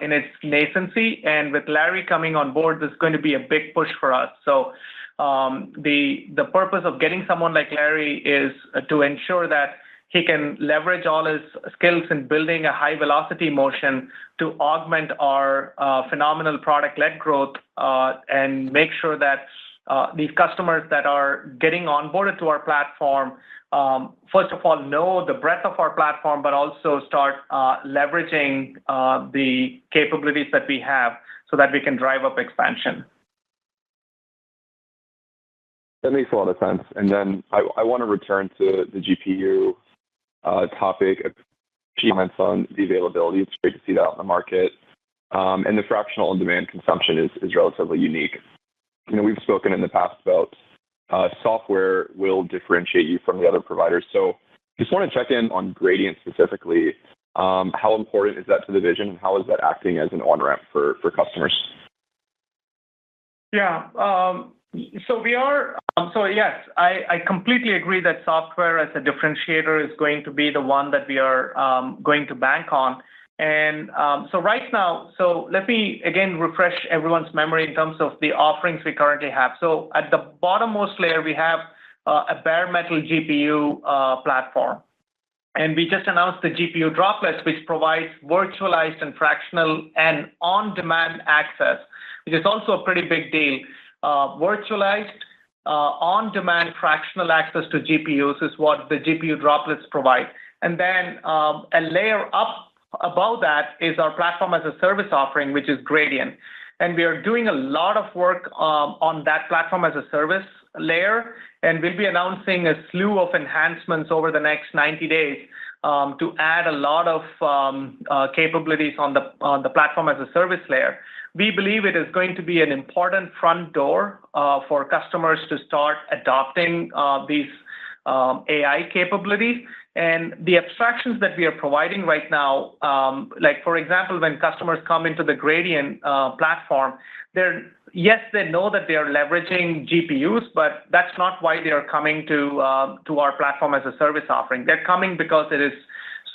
in its nascency, and with Larry coming on board, there's going to be a big push for us. So the purpose of getting someone like Larry is to ensure that he can leverage all his skills in building a high velocity motion to augment our phenomenal product-led growth and make sure that these customers that are getting onboarded to our platform, first of all, know the breadth of our platform, but also start leveraging the capabilities that we have so that we can drive up expansion. That makes a lot of sense. And then I want to return to the GPU topic. Comments on the availability. It's great to see that out in the market. And the fractional on-demand consumption is relatively unique. We've spoken in the past about software will differentiate you from the other providers. So just want to check in on Gradient specifically. How important is that to the vision, and how is that acting as an on-ramp for customers? Yeah. So yes, I completely agree that software as a differentiator is going to be the one that we are going to bank on. And so right now, let me again refresh everyone's memory in terms of the offerings we currently have. So at the bottommost layer, we have a bare metal GPU platform. And we just announced the GPU Droplets, which provides virtualized and fractional and on-demand access, which is also a pretty big deal. Virtualized, on-demand fractional access to GPUs is what the GPU Droplets provide. And then a layer up above that is our platform as a service offering, which is Gradient. And we are doing a lot of work on that platform as a service layer, and we'll be announcing a slew of enhancements over the next 90 days to add a lot of capabilities on the platform as a service layer. We believe it is going to be an important front door for customers to start adopting these AI capabilities. And the abstractions that we are providing right now, like for example, when customers come into the Gradient platform, yes, they know that they are leveraging GPUs, but that's not why they are coming to our platform as a service offering. They're coming because it is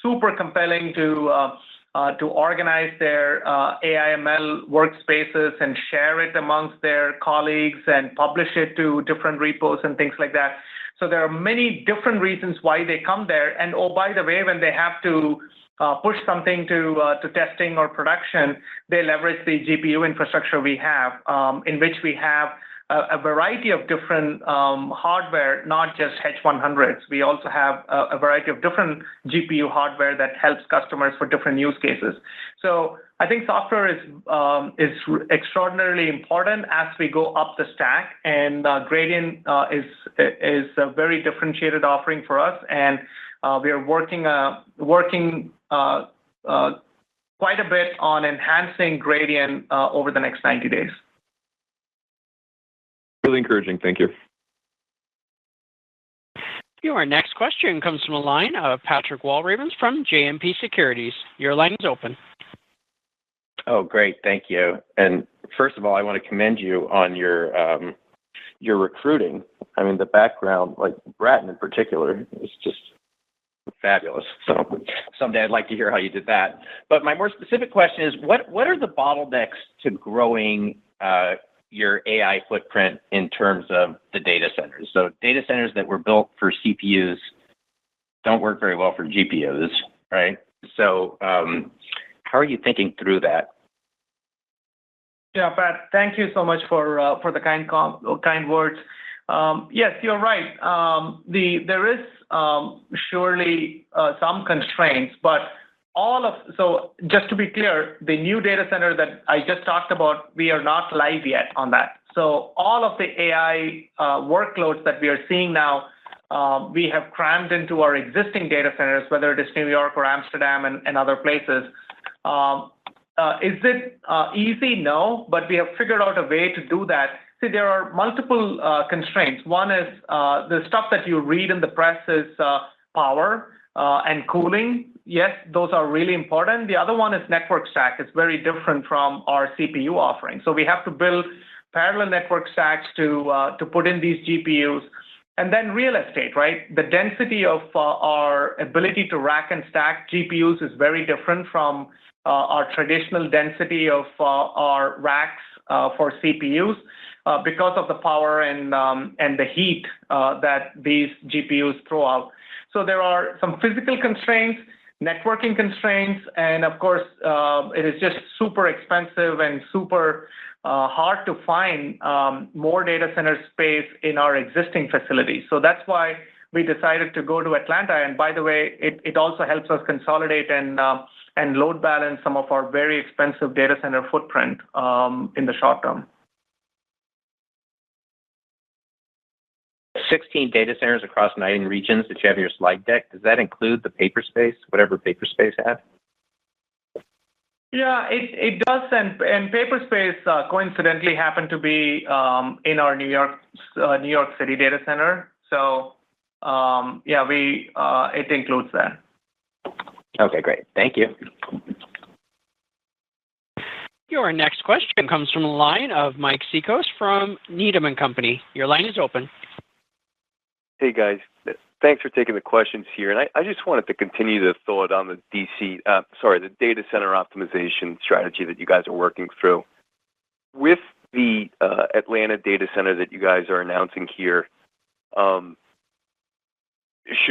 super compelling to organize their AI/ML workspaces and share it amongst their colleagues and publish it to different repos and things like that. So there are many different reasons why they come there. And oh, by the way, when they have to push something to testing or production, they leverage the GPU infrastructure we have, in which we have a variety of different hardware, not just H100s. We also have a variety of different GPU hardware that helps customers for different use cases. So I think software is extraordinarily important as we go up the stack, and Gradient is a very differentiated offering for us, and we are working quite a bit on enhancing Gradient over the next 90 days. Really encouraging. Thank you. Your next question comes from a line of Patrick Walravens from JMP Securities. Your line is open. Oh, great. Thank you. And first of all, I want to commend you on your recruiting. I mean, the background, like Bratton in particular, is just fabulous. So someday I'd like to hear how you did that. But my more specific question is, what are the bottlenecks to growing your AI footprint in terms of the data centers? So data centers that were built for CPUs don't work very well for GPUs, right? So how are you thinking through that? Yeah, Pat, thank you so much for the kind words. Yes, you're right. There is surely some constraints, but so just to be clear, the new data center that I just talked about, we are not live yet on that. So all of the AI workloads that we are seeing now, we have crammed into our existing data centers, whether it is New York or Amsterdam and other places. Is it easy? No, but we have figured out a way to do that. See, there are multiple constraints. One is the stuff that you read in the press is power and cooling. Yes, those are really important. The other one is network stack. It's very different from our CPU offering. So we have to build parallel network stacks to put in these GPUs. And then real estate, right? The density of our ability to rack and stack GPUs is very different from our traditional density of our racks for CPUs because of the power and the heat that these GPUs throw out. So there are some physical constraints, networking constraints, and of course, it is just super expensive and super hard to find more data center space in our existing facilities. So that's why we decided to go to Atlanta. And by the way, it also helps us consolidate and load balance some of our very expensive data center footprint in the short term. 16 data centers across 9 regions that you have in your slide deck. Does that include the Paperspace, whatever Paperspace had? Yeah, it does, and Paperspace coincidentally happened to be in our New York City data center. So yeah, it includes that. Okay, great. Thank you. Your next question comes from the line of Mike Cikos from Needham & Company. Your line is open. Hey, guys. Thanks for taking the questions here. And I just wanted to continue the thought on the data center optimization strategy that you guys are working through. With the Atlanta data center that you guys are announcing here, should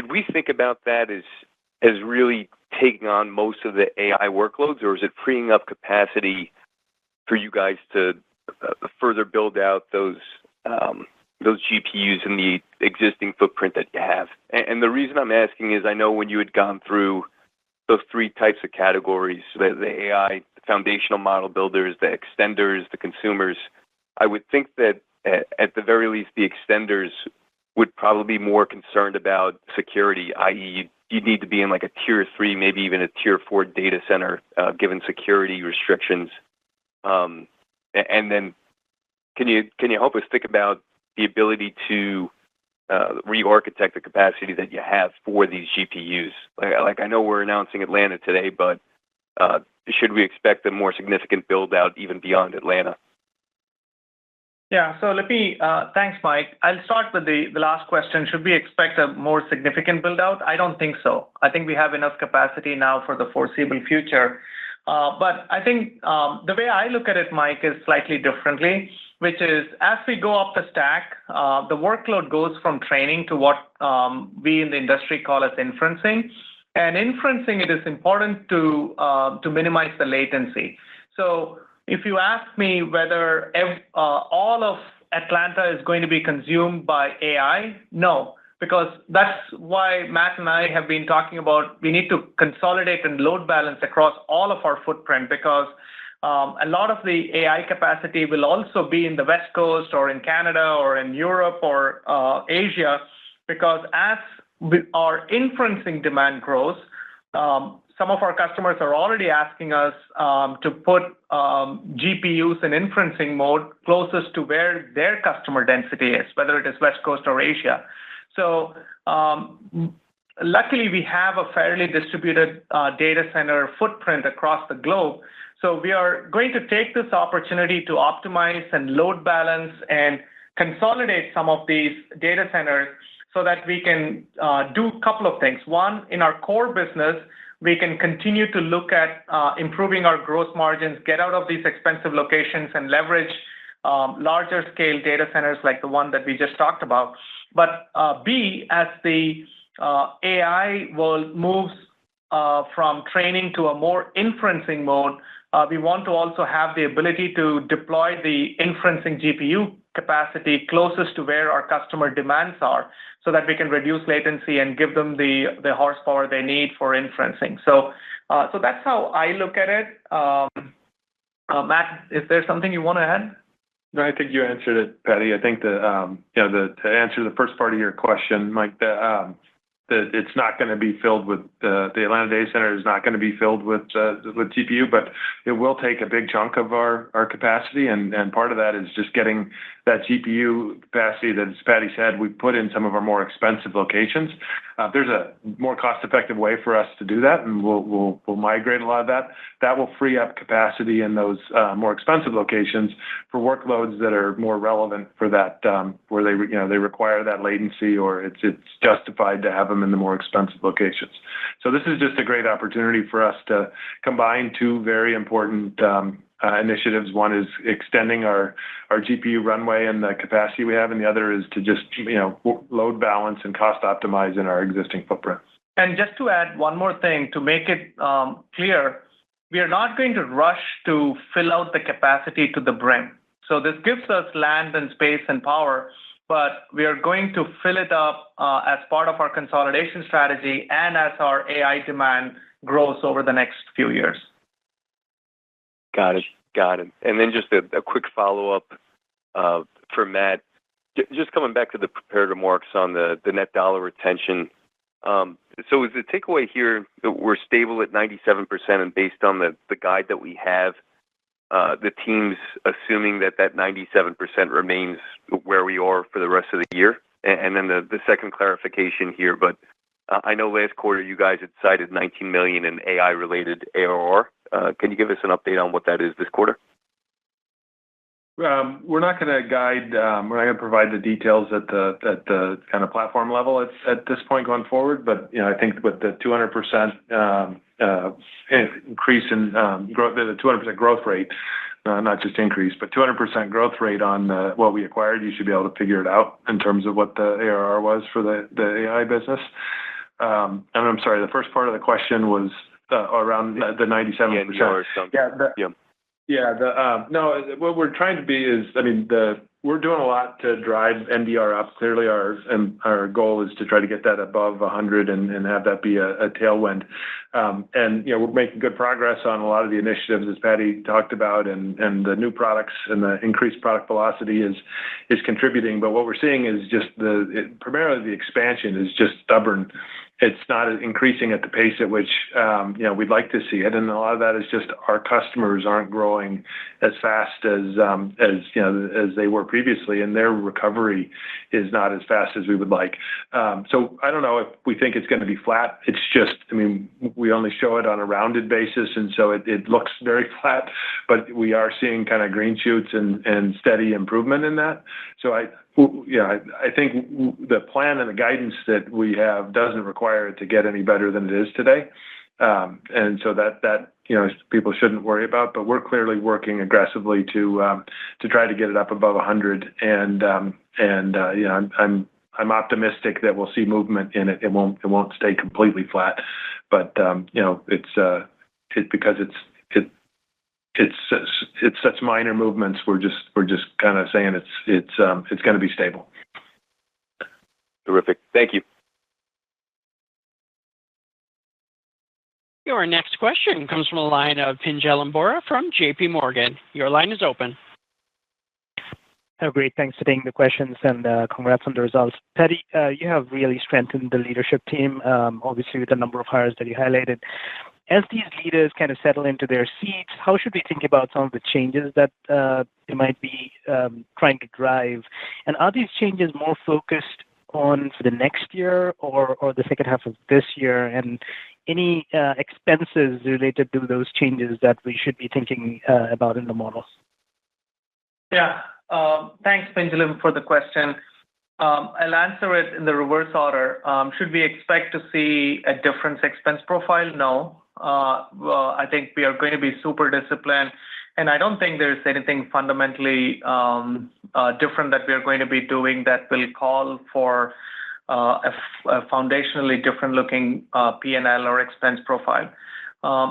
we think about that as really taking on most of the AI workloads, or is it freeing up capacity for you guys to further build out those GPUs in the existing footprint that you have? And the reason I'm asking is I know when you had gone through those 3 types of categories, the AI, the foundational model builders, the extenders, the consumers. I would think that at the very least, the extenders would probably be more concerned about security, i.e., you'd need to be in like a tier 3, maybe even a tier 4 data center, given security restrictions. And then can you help us think about the ability to re-architect the capacity that you have for these GPUs? Like I know we're announcing Atlanta today, but should we expect a more significant build out even beyond Atlanta? Yeah, so let me, thanks, Mike. I'll start with the last question. Should we expect a more significant build out? I don't think so. I think we have enough capacity now for the foreseeable future. But I think the way I look at it, Mike, is slightly differently, which is as we go up the stack, the workload goes from training to what we in the industry call as inferencing. And inferencing, it is important to minimize the latency. So if you ask me whether all of Atlanta is going to be consumed by AI, no, because that's why Matt and I have been talking about we need to consolidate and load balance across all of our footprint, because a lot of the AI capacity will also be in the West Coast or in Canada or in Europe or Asia, because as our inferencing demand grows, some of our customers are already asking us to put GPUs in inferencing mode closest to where their customer density is, whether it is West Coast or Asia. So luckily, we have a fairly distributed data center footprint across the globe. So we are going to take this opportunity to optimize and load balance and consolidate some of these data centers so that we can do a couple of things. One, in our core business, we can continue to look at improving our gross margins, get out of these expensive locations, and leverage larger scale data centers like the one that we just talked about. But B, as the AI world moves from training to a more inferencing mode, we want to also have the ability to deploy the inferencing GPU capacity closest to where our customer demands are, so that we can reduce latency and give them the horsepower they need for inferencing. So that's how I look at it. Matt, is there something you want to add? No, I think you answered it, Patty. I think to answer the first part of your question, Mike, that it's not going to be filled with the Atlanta data center is not going to be filled with GPU, but it will take a big chunk of our capacity, and part of that is just getting that GPU capacity that, as Patty said, we put in some of our more expensive locations. There's a more cost-effective way for us to do that, and we'll migrate a lot of that. That will free up capacity in those more expensive locations for workloads that are more relevant for that, where they require that latency, or it's justified to have them in the more expensive locations. So this is just a great opportunity for us to combine two very important initiatives. One is extending our GPU runway and the capacity we have, and the other is to just load balance and cost optimize in our existing footprint. And just to add one more thing to make it clear, we are not going to rush to fill out the capacity to the brim. So this gives us land and space and power, but we are going to fill it up as part of our consolidation strategy and as our AI demand grows over the next few years. Got it. And then just a quick follow-up for Matt. Just coming back to the prepared remarks on the net dollar retention. So is the takeaway here that we're stable at 97%, and based on the guide that we have, the team's assuming that 97% remains where we are for the rest of the year? And then the second clarification here, but I know last quarter you guys had cited $19 million in AI-related ARR. Can you give us an update on what that is this quarter? We're not going to guide. We're not going to provide the details at the kind of platform level at this point going forward. But I think with the 200% increase in growth, the 200% growth rate, not just increase, but 200% growth rate on what we acquired, you should be able to figure it out in terms of what the ARR was for the AI business. And I'm sorry, the first part of the question was around the 97%. No, what we're trying to be is, we're doing a lot to drive NDR up. Clearly, our goal is to try to get that above 100 and have that be a tailwind. And we're making good progress on a lot of the initiatives, as Patty talked about, and the new products and the increased product velocity is contributing. But what we're seeing is just primarily the expansion is just stubborn. It's not increasing at the pace at which we'd like to see it, and a lot of that is just our customers aren't growing as fast as they were previously, and their recovery is not as fast as we would like. So I don't know if we think it's going to be flat. It's just, we only show it on a rounded basis, and so it looks very flat, but we are seeing kind of green shoots and steady improvement in that. So I think the plan and the guidance that we have doesn't require it to get any better than it is today. And so that people shouldn't worry about, but we're clearly working aggressively to try to get it up above 100. And I'm optimistic that we'll see movement in it. It won't stay completely flat, but it's because it's such minor movements. We're just kind of saying it's going to be stable. Terrific. Thank you. Your next question comes from the line of Pinjalim Bora from JP Morgan. Your line is open. Oh, great. Thanks for taking the questions, and congrats on the results. Patty, you have really strengthened the leadership team, obviously with the number of hires that you highlighted. As these leaders kind of settle into their seats, how should we think about some of the changes that they might be trying to drive? And are these changes more focused on for the next year or the second half of this year? And any expenses related to those changes that we should be thinking about in the model? Yeah. Thanks, Pinjalim, for the question. I'll answer it in the reverse order. Should we expect to see a different expense profile? No. I think we are going to be super disciplined, and I don't think there's anything fundamentally different that we are going to be doing that will call for a foundationally different looking P&L or expense profile.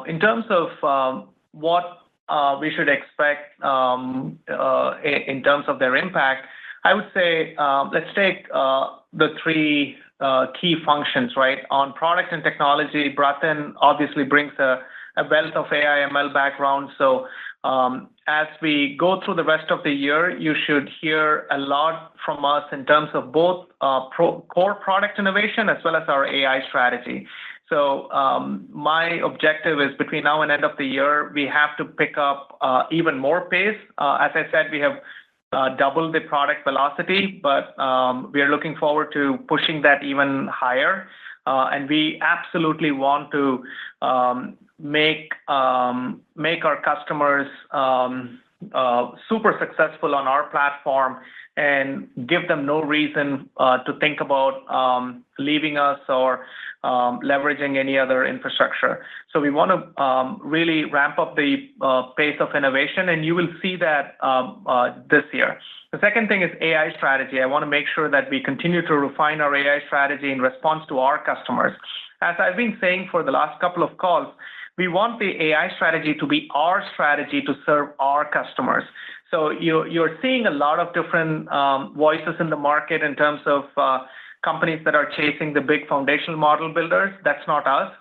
In terms of what we should expect in terms of their impact, I would say let's take the three key functions, right? On product and technology, Bratin obviously brings a wealth of AI ML background. So as we go through the rest of the year, you should hear a lot from us in terms of both core product innovation as well as our AI strategy. So my objective is between now and end of the year, we have to pick up even more pace. As I said, we have doubled the product velocity, but we are looking forward to pushing that even higher. And we absolutely want to make our customers super successful on our platform and give them no reason to think about leaving us or leveraging any other infrastructure. So we want to really ramp up the pace of innovation, and you will see that this year. The second thing is AI strategy. I want to make sure that we continue to refine our AI strategy in response to our customers. As I've been saying for the last couple of calls, we want the AI strategy to be our strategy to serve our customers. So you're seeing a lot of different voices in the market in terms of companies that are chasing the big foundational model builders. That's not us.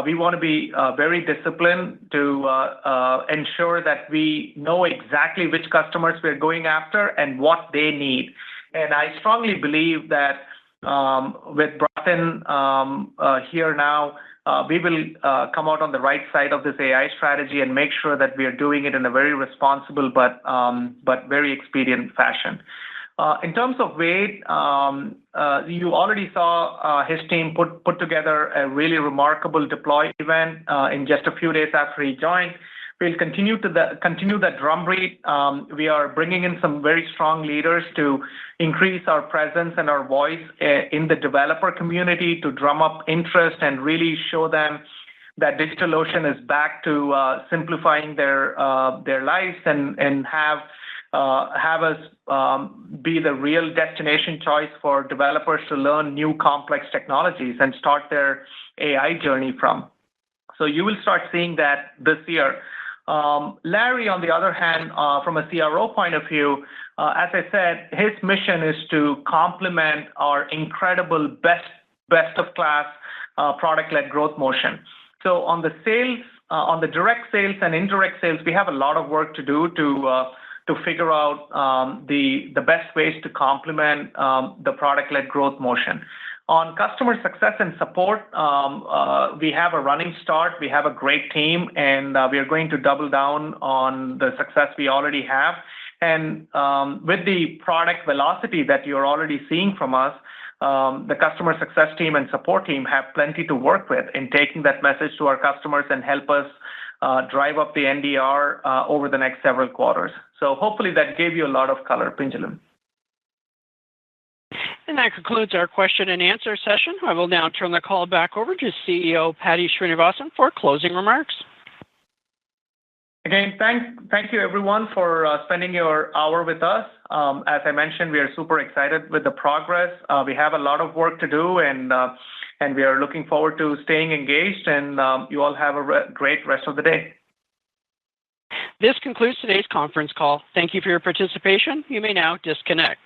We want to be very disciplined to ensure that we know exactly which customers we're going after and what they need. And I strongly believe that with Bratin here now, we will come out on the right side of this AI strategy and make sure that we are doing it in a very responsible but very expedient fashion. In terms of Wade, you already saw his team put together a really remarkable deploy event in just a few days after he joined. We'll continue that drumbeat. We are bringing in some very strong leaders to increase our presence and our voice in the developer community to drum up interest and really show them that DigitalOcean is back to simplifying their lives and have us be the real destination choice for developers to learn new complex technologies and start their AI journey from. So you will start seeing that this year. Larry, on the other hand, from a CRO point of view, as I said, his mission is to complement our incredible best-of-class product-led growth motion. So on the sales, on the direct sales and indirect sales, we have a lot of work to do to figure out the best ways to complement the product-led growth motion. On customer success and support, we have a running start. We have a great team, and we are going to double down on the success we already have. And with the product velocity that you're already seeing from us, the customer success team and support team have plenty to work with in taking that message to our customers and help us drive up the NDR over the next several quarters. So hopefully that gave you a lot of color, Pinjalim. And that concludes our question and answer session. I will now turn the call back over to CEO Paddy Srinivasan for closing remarks. Again, thank you everyone for spending your hour with us. As I mentioned, we are super excited with the progress. We have a lot of work to do, and we are looking forward to staying engaged. And you all have a great rest of the day. This concludes today's conference call. Thank you for your participation. You may now disconnect.